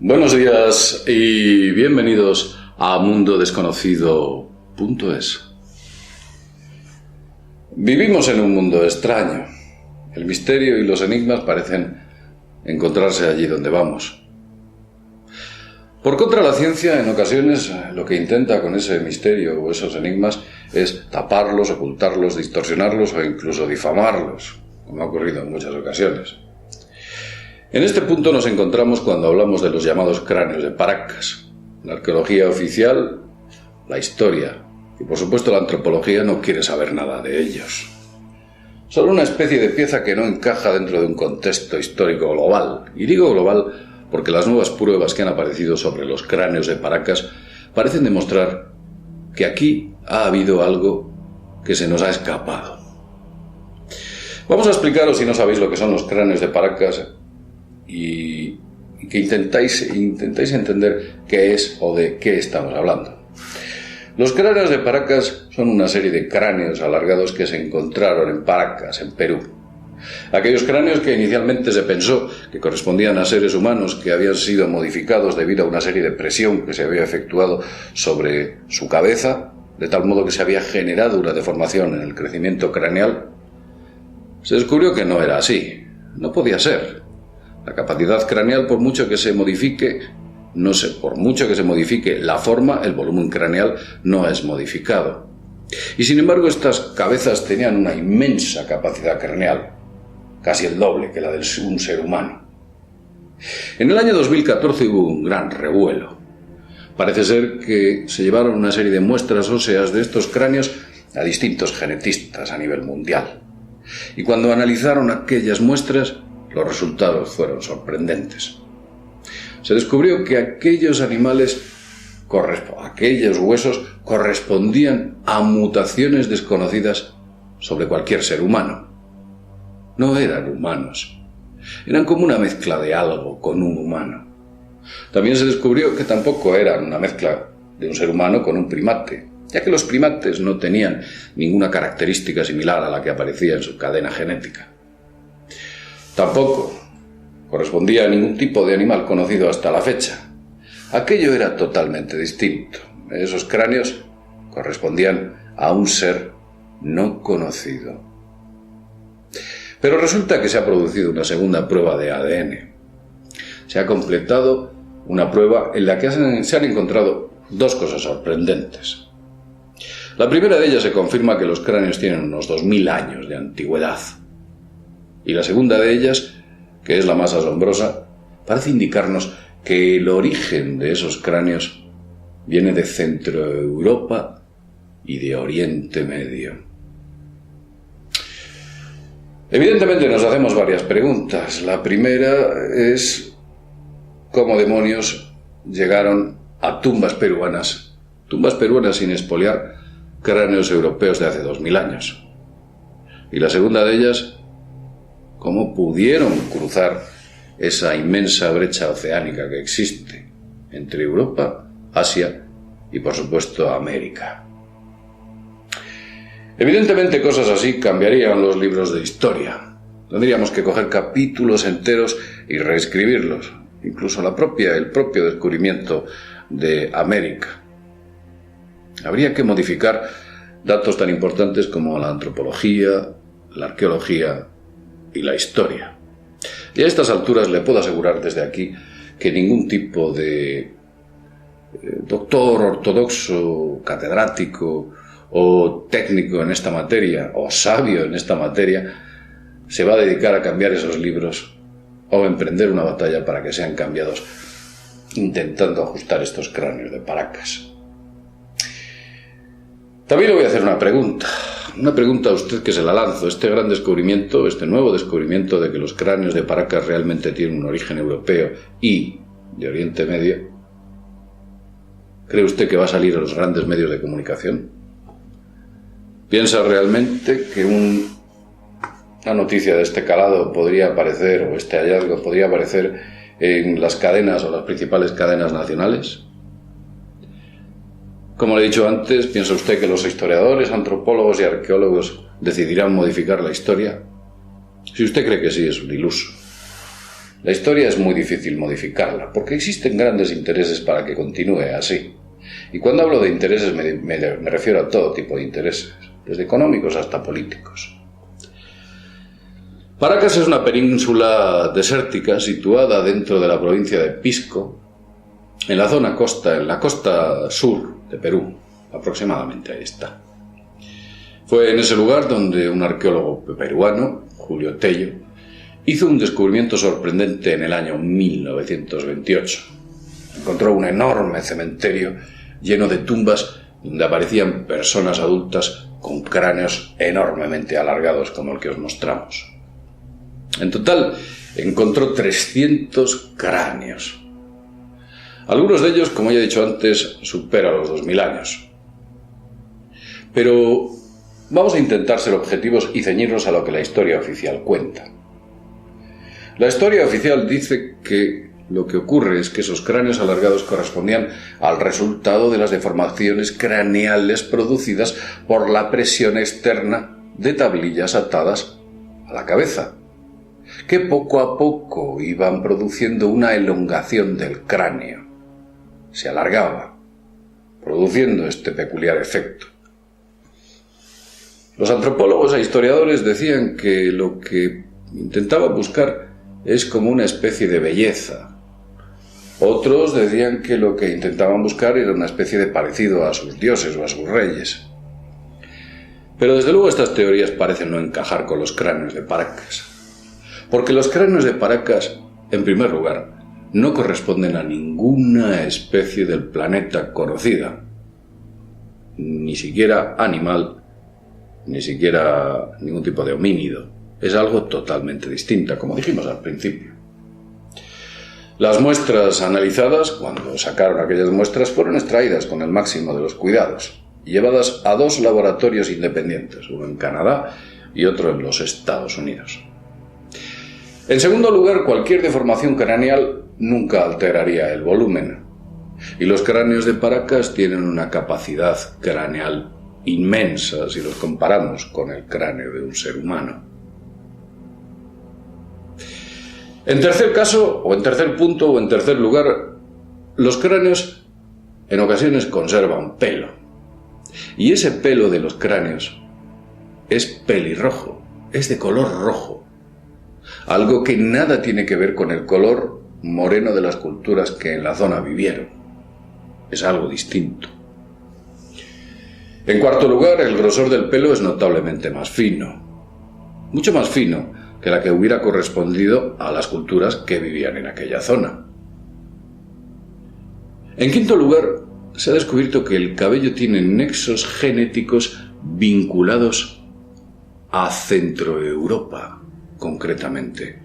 Buenos días y bienvenidos a mundodesconocido.es. Vivimos en un mundo extraño. El misterio y los enigmas parecen encontrarse allí donde vamos. Por contra, la ciencia en ocasiones lo que intenta con ese misterio o esos enigmas es taparlos, ocultarlos, distorsionarlos o incluso difamarlos, como ha ocurrido en muchas ocasiones. En este punto nos encontramos cuando hablamos de los llamados cráneos de Paracas. La arqueología oficial, la historia y por supuesto la antropología no quiere saber nada de ellos. Son una especie de pieza que no encaja dentro de un contexto histórico global. Y digo global porque las nuevas pruebas que han aparecido sobre los cráneos de Paracas parecen demostrar que aquí ha habido algo que se nos ha escapado. Vamos a explicaros, si no sabéis lo que son los cráneos de Paracas, y que intentáis entender qué es o de qué estamos hablando. Los cráneos de Paracas son una serie de cráneos alargados que se encontraron en Paracas, en Perú. Aquellos cráneos que inicialmente se pensó que correspondían a seres humanos que habían sido modificados debido a una serie de presión que se había efectuado sobre su cabeza, de tal modo que se había generado una deformación en el crecimiento craneal, se descubrió que no era así, no podía ser. La capacidad craneal, por mucho que se modifique, por mucho que se modifique la forma, el volumen craneal no es modificado. Y sin embargo, estas cabezas tenían una inmensa capacidad craneal, casi el doble que la de un ser humano. En el año 2014 hubo un gran revuelo. Parece ser que se llevaron una serie de muestras óseas de estos cráneos a distintos genetistas a nivel mundial. Y cuando analizaron aquellas muestras, los resultados fueron sorprendentes. Se descubrió que aquellos huesos correspondían a mutaciones desconocidas sobre cualquier ser humano. No eran humanos. Eran como una mezcla de algo con un humano. También se descubrió que tampoco eran una mezcla de un ser humano con un primate, ya que los primates no tenían ninguna característica similar a la que aparecía en su cadena genética. Tampoco correspondía a ningún tipo de animal conocido hasta la fecha. Aquello era totalmente distinto. Esos cráneos correspondían a un ser no conocido. Pero resulta que se ha producido una segunda prueba de ADN. Se ha completado una prueba en la que se han encontrado dos cosas sorprendentes. La primera de ellas se confirma que los cráneos tienen unos 2000 años de antigüedad. Y la segunda de ellas, que es la más asombrosa, parece indicarnos que el origen de esos cráneos viene de Centroeuropa y de Oriente Medio. Evidentemente nos hacemos varias preguntas. La primera es cómo demonios llegaron a tumbas peruanas sin expoliar cráneos europeos de hace 2000 años. Y la segunda de ellas, cómo pudieron cruzar esa inmensa brecha oceánica que existe entre Europa, Asia y, por supuesto, América. Evidentemente, cosas así cambiarían los libros de historia. Tendríamos que coger capítulos enteros y reescribirlos, incluso el propio descubrimiento de América. Habría que modificar datos tan importantes como la antropología, la arqueología y la historia. Y a estas alturas le puedo asegurar desde aquí que ningún tipo de doctor ortodoxo, catedrático o técnico en esta materia, o sabio en esta materia, se va a dedicar a cambiar esos libros o a emprender una batalla para que sean cambiados, intentando ajustar estos cráneos de Paracas. También le voy a hacer una pregunta a usted que se la lanzo. Este gran descubrimiento, este nuevo descubrimiento de que los cráneos de Paracas realmente tienen un origen europeo y de Oriente Medio, ¿cree usted que va a salir a los grandes medios de comunicación? ¿Piensa realmente que una noticia de este calado podría aparecer, o este hallazgo podría aparecer en las cadenas o las principales cadenas nacionales? Como le he dicho antes, ¿piensa usted que los historiadores, antropólogos y arqueólogos decidirán modificar la historia? Si usted cree que sí, es un iluso. La historia es muy difícil modificarla, porque existen grandes intereses para que continúe así. Y cuando hablo de intereses me refiero a todo tipo de intereses, desde económicos hasta políticos. Paracas es una península desértica situada dentro de la provincia de Pisco, en la costa sur de Perú, aproximadamente ahí está. Fue en ese lugar donde un arqueólogo peruano, Julio Tello, hizo un descubrimiento sorprendente en el año 1928. Encontró un enorme cementerio lleno de tumbas donde aparecían personas adultas con cráneos enormemente alargados como el que os mostramos. En total, encontró 300 cráneos. Algunos de ellos, como ya he dicho antes, superan los 2000 años. Pero vamos a intentar ser objetivos y ceñirnos a lo que la historia oficial cuenta. La historia oficial dice que lo que ocurre es que esos cráneos alargados correspondían al resultado de las deformaciones craneales producidas por la presión externa de tablillas atadas a la cabeza, que poco a poco iban produciendo una elongación del cráneo. Se alargaba, produciendo este peculiar efecto. Los antropólogos e historiadores decían que lo que intentaban buscar es como una especie de belleza. Otros decían que lo que intentaban buscar era una especie de parecido a sus dioses o a sus reyes. Pero desde luego estas teorías parecen no encajar con los cráneos de Paracas. Porque los cráneos de Paracas, en primer lugar, no corresponden a ninguna especie del planeta conocida, ni siquiera animal, ni siquiera ningún tipo de homínido. Es algo totalmente distinto, como dijimos al principio. Las muestras analizadas, cuando sacaron aquellas muestras, fueron extraídas con el máximo de los cuidados y llevadas a 2 laboratorios independientes, uno en Canadá y otro en los Estados Unidos. En segundo lugar, cualquier deformación craneal nunca alteraría el volumen, y los cráneos de Paracas tienen una capacidad craneal inmensa si los comparamos con el cráneo de un ser humano. En tercer caso, o en tercer punto, o en tercer lugar, los cráneos en ocasiones conservan pelo, y ese pelo de los cráneos es pelirrojo, es de color rojo, algo que nada tiene que ver con el color moreno de las culturas que en la zona vivieron. Es algo distinto. En cuarto lugar, el grosor del pelo es notablemente más fino, mucho más fino que la que hubiera correspondido a las culturas que vivían en aquella zona. En quinto lugar, se ha descubierto que el cabello tiene nexos genéticos vinculados a Centroeuropa, concretamente.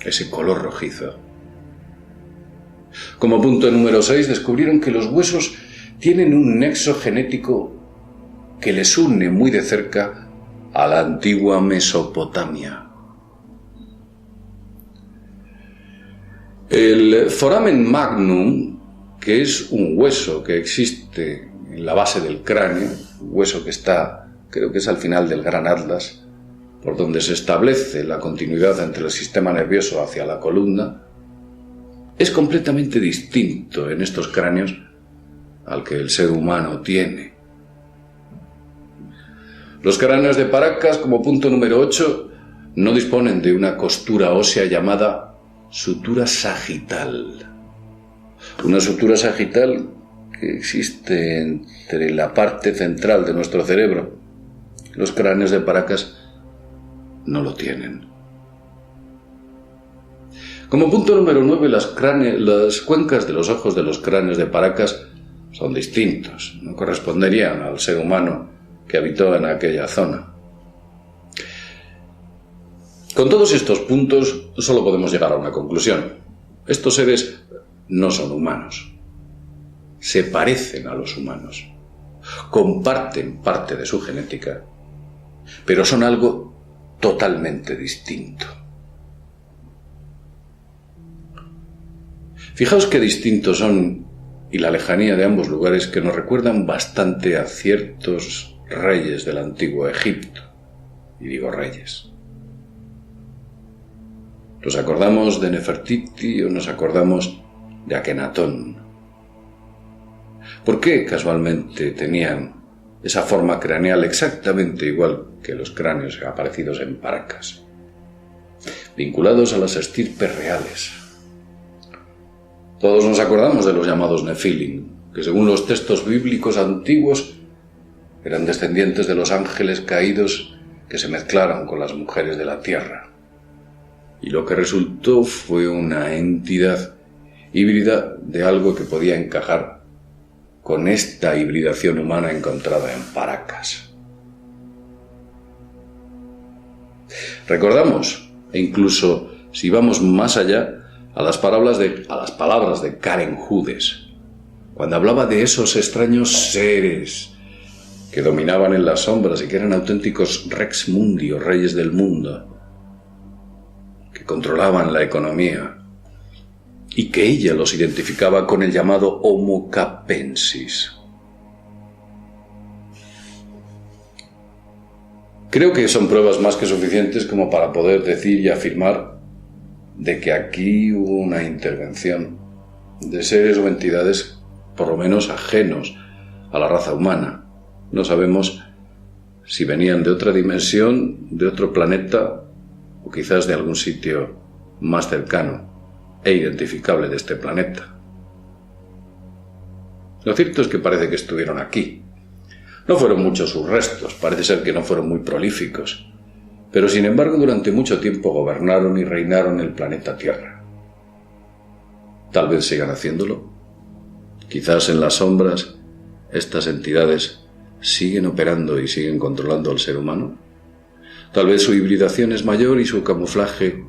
Ese color rojizo. Como punto número 6, descubrieron que los huesos tienen un nexo genético que les une muy de cerca a la antigua Mesopotamia. El foramen magnum, que es un hueso que existe en la base del cráneo, un hueso que está, creo que es al final del gran atlas, por donde se establece la continuidad entre el sistema nervioso hacia la columna, es completamente distinto en estos cráneos al que el ser humano tiene. Los cráneos de Paracas, como punto número 8, no disponen de una costura ósea llamada sutura sagital. Una sutura sagital que existe entre la parte central de nuestro cerebro. Los cráneos de Paracas no lo tienen. Como punto número 9, las cuencas de los ojos de los cráneos de Paracas son distintos, no corresponderían al ser humano que habitó en aquella zona. Con todos estos puntos solo podemos llegar a una conclusión. Estos seres no son humanos. Se parecen a los humanos. Comparten parte de su genética, pero son algo totalmente distinto. Fijaos qué distintos son y la lejanía de ambos lugares que nos recuerdan bastante a ciertos reyes del antiguo Egipto. Y digo reyes. ¿Nos acordamos de Nefertiti o nos acordamos de Akenatón? ¿Por qué casualmente tenían esa forma craneal exactamente igual que los cráneos aparecidos en Paracas, vinculados a las estirpes reales? Todos nos acordamos de los llamados Nefilim, que según los textos bíblicos antiguos eran descendientes de los ángeles caídos que se mezclaron con las mujeres de la tierra. Y lo que resultó fue una entidad híbrida de algo que podía encajar con esta hibridación humana encontrada en Paracas. Recordamos, e incluso si vamos más allá, a las palabras de Karen Judes, cuando hablaba de esos extraños seres que dominaban en las sombras y que eran auténticos Rex Mundi o reyes del mundo, que controlaban la economía, y que ella los identificaba con el llamado Homo capensis. Creo que son pruebas más que suficientes como para poder decir y afirmar de que aquí hubo una intervención de seres o entidades por lo menos ajenos a la raza humana. No sabemos si venían de otra dimensión, de otro planeta o quizás de algún sitio más cercano e identificable de este planeta. Lo cierto es que parece que estuvieron aquí. No fueron muchos sus restos, parece ser que no fueron muy prolíficos, pero sin embargo durante mucho tiempo gobernaron y reinaron el planeta Tierra. Tal vez sigan haciéndolo. Quizás en las sombras estas entidades siguen operando y siguen controlando al ser humano. Tal vez su hibridación es mayor y su camuflaje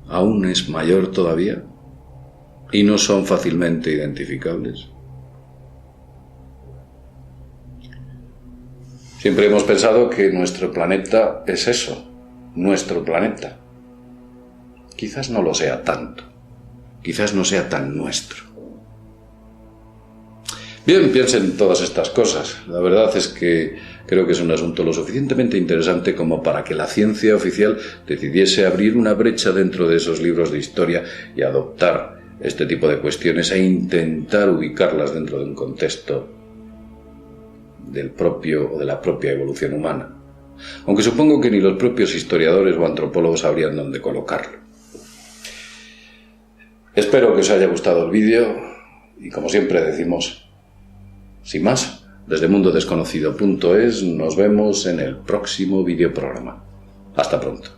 aún es mayor todavía y no son fácilmente identificables. Siempre hemos pensado que nuestro planeta es eso, nuestro planeta. Quizás no lo sea tanto, quizás no sea tan nuestro. Bien, piensen todas estas cosas. La verdad es que creo que es un asunto lo suficientemente interesante como para que la ciencia oficial decidiese abrir una brecha dentro de esos libros de historia y adoptar este tipo de cuestiones e intentar ubicarlas dentro de un contexto del propio o de la propia evolución humana. Aunque supongo que ni los propios historiadores o antropólogos sabrían dónde colocarlo. Espero que os haya gustado el vídeo y, como siempre decimos, sin más, desde mundodesconocido.es nos vemos en el próximo videoprograma. Hasta pronto.